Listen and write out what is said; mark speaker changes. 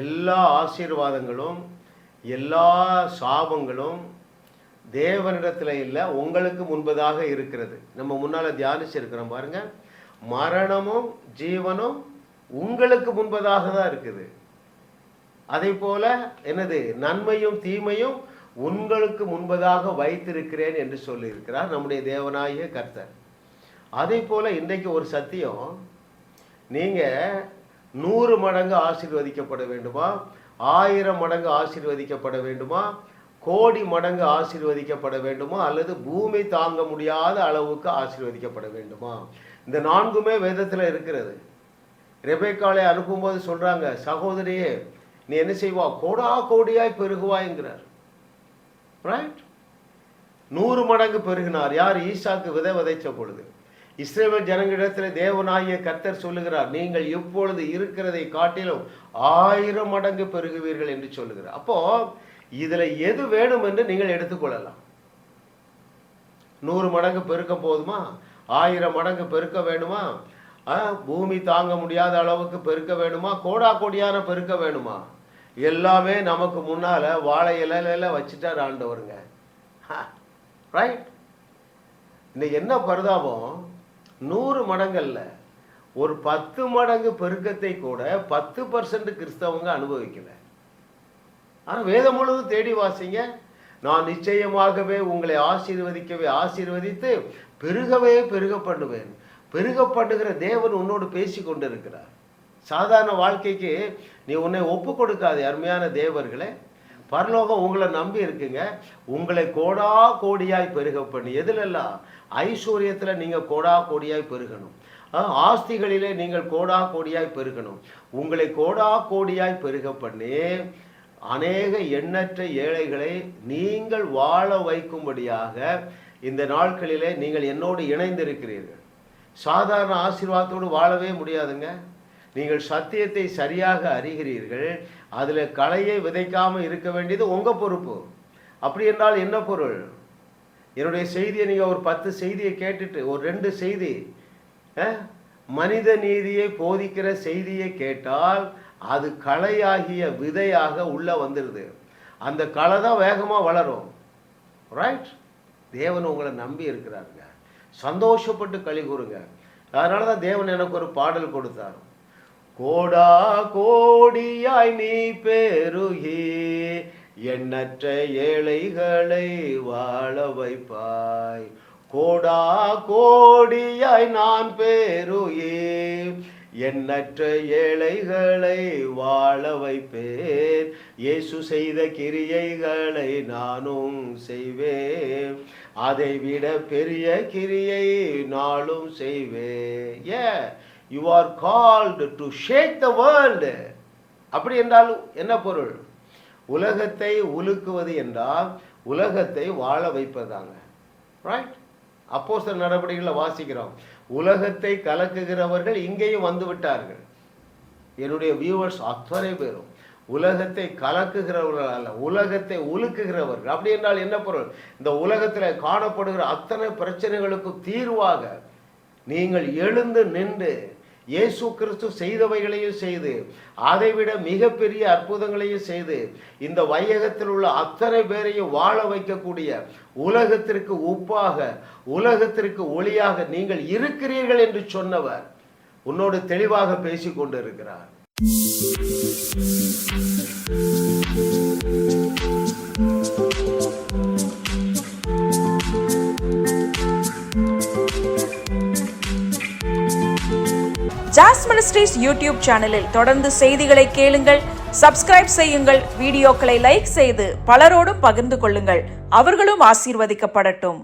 Speaker 1: எல்லா ஆசீர்வாதங்களும் எல்லா சாபங்களும் தேவனிடத்தில் இல்லை, உங்களுக்கு முன்பதாக இருக்கிறது. நம்ம முன்னால் தியானிச்சிருக்கிறோம் பாருங்க. மரணமும் ஜீவனும் உங்களுக்கு முன்பதாக தான் இருக்குது. அதே போல என்னது, நன்மையும் தீமையும் உங்களுக்கு முன்பதாக வைத்திருக்கிறேன் என்று சொல்லியிருக்கிறார் நம்முடைய தேவனாகிய கர்த்தர். அதே போல இன்றைக்கு ஒரு சத்தியம், நீங்கள் 100 மடங்கு ஆசீர்வதிக்கப்பட வேண்டுமா, 1000 மடங்கு ஆசீர்வதிக்கப்பட வேண்டுமா, கோடி மடங்கு ஆசீர்வதிக்கப்பட வேண்டுமா, அல்லது பூமி தாங்க முடியாத அளவுக்கு ஆசீர்வதிக்கப்பட வேண்டுமா? இந்த 4மே வேதத்தில் இருக்கிறது. ரெபேக்காளை அனுப்பும்போது சொல்கிறாங்க, சகோதரியே நீ என்ன செய்வா, கோடா கோடியாய் பெருகுவாய்ங்கிறார். ரைட்? 100 மடங்கு பெருகினார். யார்? ஈசாக்கு விதைச்ச பொழுது. இஸ்ரவேல் ஜனங்களிடத்தில் தேவனாகிய கர்த்தர் சொல்லுகிறார், நீங்கள் இப்பொழுது இருக்கிறதை காட்டிலும் 1000 மடங்கு பெருகுவீர்கள் என்று சொல்லுகிறார். அப்போ இதில் எது வேணும் என்று நீங்கள் எடுத்துக்கொள்ளலாம். 100 மடங்கு பெருக்க போதுமா, 1000 மடங்கு பெருக்க வேணுமா, பூமி தாங்க முடியாத அளவுக்கு பெருக்க வேணுமா, கோடா கோடியான பெருக்க வேணுமா? எல்லாமே நமக்கு முன்னால் வாழை இலையில வச்சுட்டார் ஆண்டவருங்க. ரைட்? இன்னைக்கு என்ன பரிதாபம், 100 மடங்கல்ல, ஒரு 10 மடங்கு பெருக்கத்தை கூட 10% கிறிஸ்தவங்க அனுபவிக்கல. ஆனால் வேதம் முழுவதும் தேடி வாசிங்க. நான் நிச்சயமாகவே உங்களை ஆசீர்வதித்து பெருகவே பெருக பண்ணுவேன். பெருக பண்ணுகிற தேவன் உன்னோடு பேசி கொண்டு இருக்கிறார். சாதாரண வாழ்க்கைக்கு நீ உன்னை ஒப்பு கொடுக்காது அருமையான தேவர்களே. பரலோகம் உங்களை நம்பி இருக்குங்க. உங்களை கோடா கோடியாய் பெருக பண்ணி, எதுலெல்லாம்? ஐஸ்வர்யத்தில் நீங்கள் கோடா கோடியாய் பெருகணும், ஆஸ்திகளிலே நீங்கள் கோடா கோடியாய் பெருகணும். உங்களை கோடா கோடியாய் பெருக பண்ணி அநேக எண்ணற்ற ஏழைகளை நீங்கள் வாழ வைக்கும்படியாக இந்த நாட்களிலே நீங்கள் என்னோடு இணைந்திருக்கிறீர்கள். சாதாரண ஆசீர்வாதத்தோடு வாழவே முடியாதுங்க. நீங்கள் சத்தியத்தை சரியாக அறிகிறீர்கள். அதில் களையை விதைக்காமல் இருக்க வேண்டியது உங்கள் பொறுப்பு. அப்படி என்றால் என்ன பொருள்? என்னுடைய செய்தியை நீங்கள் ஒரு 10 செய்தியை கேட்டுட்டு ஒரு 2 செய்தி மனித நீதியை போதிக்கிற செய்தியை கேட்டால் அது களையாகிய விதையாக உள்ளே வந்துடுது. அந்த களை தான் வேகமாக வளரும். ரைட்? தேவன் உங்களை நம்பி இருக்கிறாருங்க. சந்தோஷப்பட்டு களி கூறுங்க. அதனால தான் தேவன் எனக்கு ஒரு பாடல் கொடுத்தார். கோடா கோடியாய் நீ பெருகி எண்ணற்ற ஏழைகளை வாழ வைப்பாய். கோடா கோடியாய் நான் பெருகி எண்ணற்ற ஏழைகளை வாழ வைப்பேன். இயேசு செய்த கிரியைகளை நானும் செய்வேன். அதை விட பெரிய கிரியை நாளும் செய்வேன். You are called to shake the world. அப்படி என்றால் என்ன பொருள்? உலகத்தை உலுக்குவது என்றால் உலகத்தை வாழ வைப்பதாங்க. ரைட்? அப்போஸ்தலர் நடவடிக்கைகளை வாசிக்கிறோம். உலகத்தை கலக்குகிறவர்கள் இங்கேயும் வந்து விட்டார்கள். என்னுடைய வியூவர்ஸ் அத்தனை பேரும் உலகத்தை கலக்குகிறவர்கள் அல்ல, உலகத்தை உலுக்குகிறவர்கள். அப்படி என்றால் என்ன பொருள்? இந்த உலகத்தில் காணப்படுகிற அத்தனை பிரச்சனைகளுக்கு தீர்வாக நீங்கள் எழுந்து நின்று இயேசு கிறிஸ்து செய்தவைகளையும் செய்து அதைவிட மிகப்பெரிய அற்புதங்களையும் செய்து இந்த வையகத்தில் உள்ள அத்தனை பேரையும் வாழ வைக்கக்கூடிய உலகத்திற்கு உப்பாக, உலகத்திற்கு ஒளியாக நீங்கள் இருக்கிறீர்கள் என்று சொன்னவர் உன்னோடு தெளிவாக பேசிக் கொண்டு இருக்கிறார்.
Speaker 2: ஜாஸ் மினிஸ்ட்ரீஸ் யூடியூப் சேனலில் தொடர்ந்து செய்திகளை கேளுங்கள், சப்ஸ்கிரைப் செய்யுங்கள், வீடியோக்களை லைக் செய்து பலரோடும் பகிர்ந்து கொள்ளுங்கள். அவர்களும் ஆசீர்வதிக்கப்படட்டும்.